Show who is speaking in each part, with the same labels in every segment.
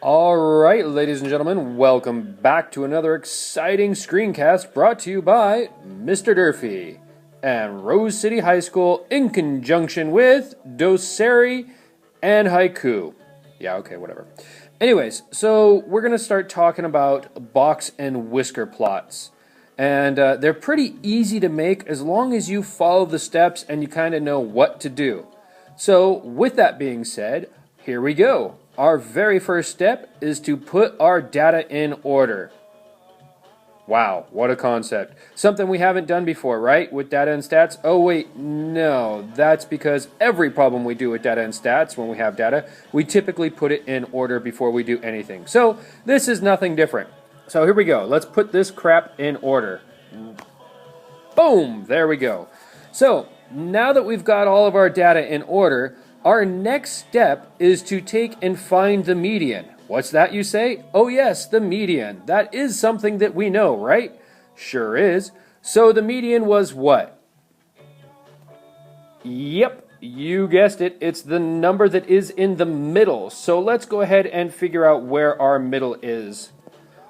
Speaker 1: Alright, ladies and gentlemen, welcome back to another exciting screencast brought to you by Mr. Durfee and Rose City High School in conjunction with Doceri and Haiku. Yeah, okay, whatever. Anyways, so we're going to start talking about box and whisker plots. And they're pretty easy to make as long as you follow the steps and you kind of know what to do. So, with that being said, here we go. Our very first step is to put our data in order. Wow, what a concept. Something we haven't done before, right? With data and stats? Oh wait, no. That's because every problem we do with data and stats, when we have data, we typically put it in order before we do anything. So, this is nothing different. So here we go. Let's put this crap in order. Boom! There we go. So, now that we've got all of our data in order, our next step is to take and find the median. What's that, you say? Oh yes, the median. That is something that we know, right? Sure is. So the median was what? Yep, you guessed it. It's the number that is in the middle. So let's go ahead and figure out where our middle is.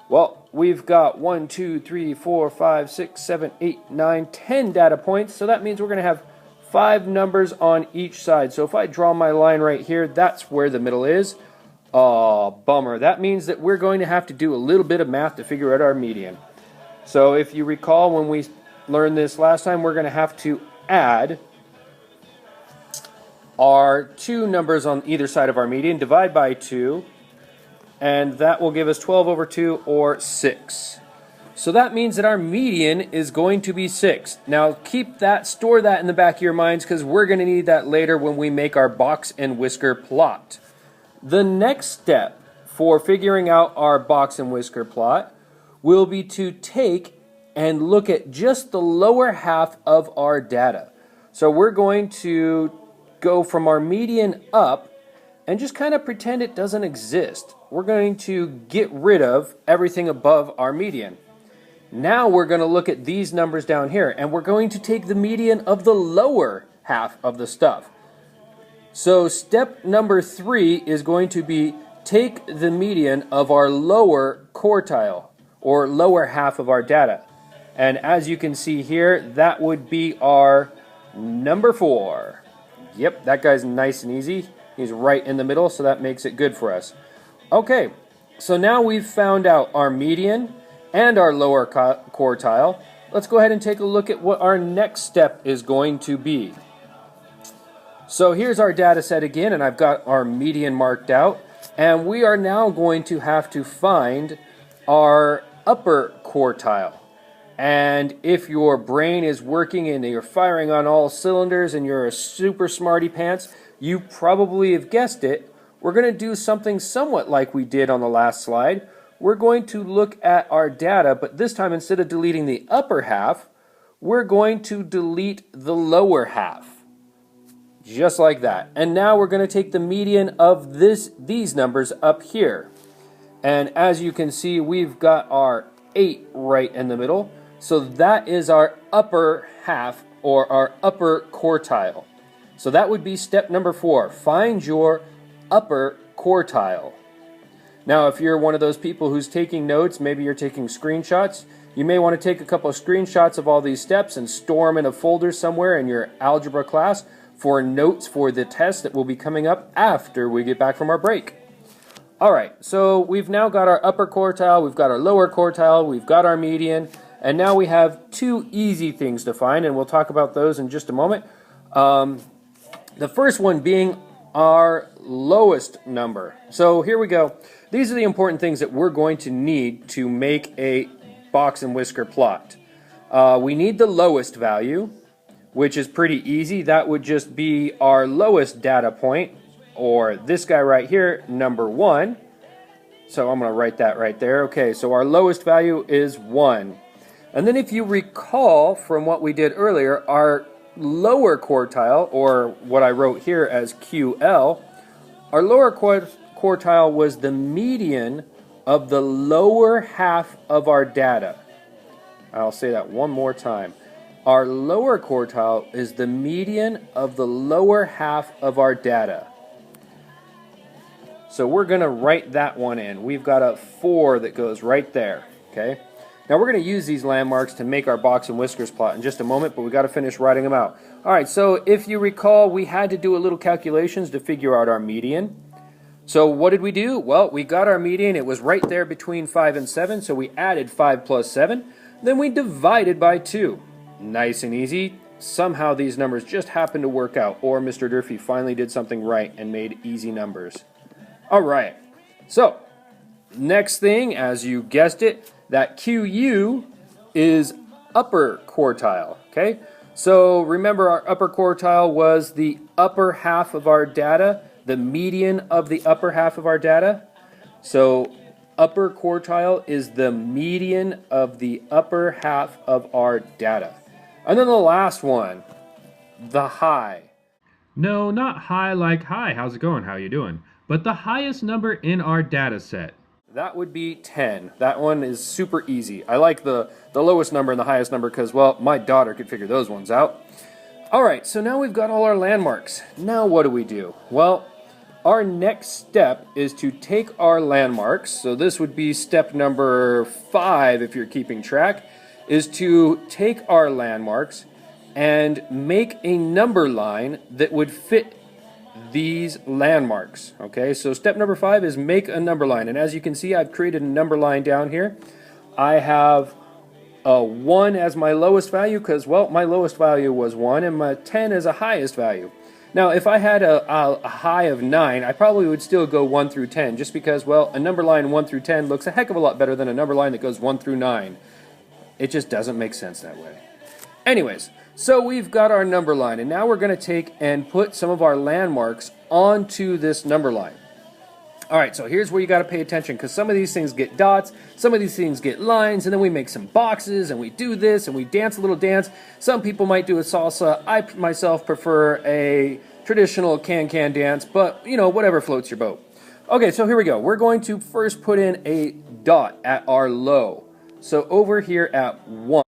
Speaker 1: Well, we've got 1, 2, 3, 4, 5, 6, 7, 8, 9, 10 data points. So that means we're going to have 5 numbers on each side. So if I draw my line right here, that's where the middle is. Oh, bummer. That means that we're going to have to do a little bit of math to figure out our median. So if you recall when we learned this last time, we're going to have to add our 2 numbers on either side of our median, divide by 2, and that will give us 12 over 2 or 6. So that means that our median is going to be 6. Now store that in the back of your minds because we're going to need that later when we make our box and whisker plot. The next step for figuring out our box and whisker plot will be to take and look at just the lower half of our data. So we're going to go from our median up and just kind of pretend it doesn't exist. We're going to get rid of everything above our median. Now we're going to look at these numbers down here, and we're going to take the median of the lower half of the stuff. So step number 3 is going to be take the median of our lower quartile, or lower half of our data. And as you can see here, that would be our number 4. Yep, that guy's nice and easy. He's right in the middle, so that makes it good for us. Okay, so now we've found out our median and our lower quartile. Let's go ahead and take a look at what our next step is going to be. So here's our data set again, and I've got our median marked out, and we are now going to have to find our upper quartile. And if your brain is working and you're firing on all cylinders and you're a super smarty pants, you probably have guessed it. We're going to do something somewhat like we did on the last slide. We're going to look at our data, but this time instead of deleting the upper half, we're going to delete the lower half. Just like that. And now we're going to take the median of these numbers up here. And as you can see, we've got our 8 right in the middle. So that is our upper half, or our upper quartile. So that would be step number 4. Find your upper quartile. Now, if you're one of those people who's taking notes, maybe you're taking screenshots, you may want to take a couple of screenshots of all these steps and store them in a folder somewhere in your algebra class for notes for the test that will be coming up after we get back from our break. Alright, so we've now got our upper quartile, we've got our lower quartile, we've got our median, and now we have 2 easy things to find, and we'll talk about those in just a moment. The first one being our lowest number. So here we go. These are the important things that we're going to need to make a box and whisker plot. We need the lowest value, which is pretty easy. That would just be our lowest data point, or this guy right here, number 1. So I'm going to write that right there. Okay, so our lowest value is 1. And then if you recall from what we did earlier, our lower quartile, or what I wrote here as QL, our lower quartile was the median of the lower half of our data. I'll say that one more time. Our lower quartile is the median of the lower half of our data. So we're going to write that one in. We've got a 4 that goes right there. Okay. Now we're going to use these landmarks to make our box and whiskers plot in just a moment, but we got to finish writing them out. All right, so if you recall, we had to do a little calculations to figure out our median. So what did we do? Well, we got our median. It was right there between 5 and 7, so we added 5 plus 7. Then we divided by 2. Nice and easy. Somehow these numbers just happened to work out, or Mr. Durfee finally did something right and made easy numbers. All right, so next thing, as you guessed it, that QU is upper quartile, okay? So remember, our upper quartile was the upper half of our data, the median of the upper half of our data. So upper quartile is the median of the upper half of our data. And then the last one, the high.
Speaker 2: No, not high like hi, how's it going, how you doing? But the highest number in our data set.
Speaker 1: That would be 10. That one is super easy. I like the lowest number and the highest number because, well, my daughter could figure those ones out. All right, so now we've got all our landmarks. Now what do? Well, our next step is to take our landmarks. So this would be step number 5 if you're keeping track, is to take our landmarks and make a number line that would fit these landmarks. Okay, so step number 5 is make a number line, and as you can see, I've created a number line down here. I have a 1 as my lowest value because, well, my lowest value was 1, and my 10 as a highest value. Now, if I had a high of 9, I probably would still go 1 through 10, just because, well, a number line 1 through 10 looks a heck of a lot better than a number line that goes 1 through 9. It just doesn't make sense that way. Anyways, so we've got our number line, and now we're going to take and put some of our landmarks onto this number line. All right, so here's where you got to pay attention, because some of these things get dots, some of these things get lines, and then we make some boxes, and we do this, and we dance a little dance. Some people might do a salsa. I myself prefer a traditional can-can dance, but, you know, whatever floats your boat. Okay, so here we go. We're going to first put in a dot at our low. So over here at 1.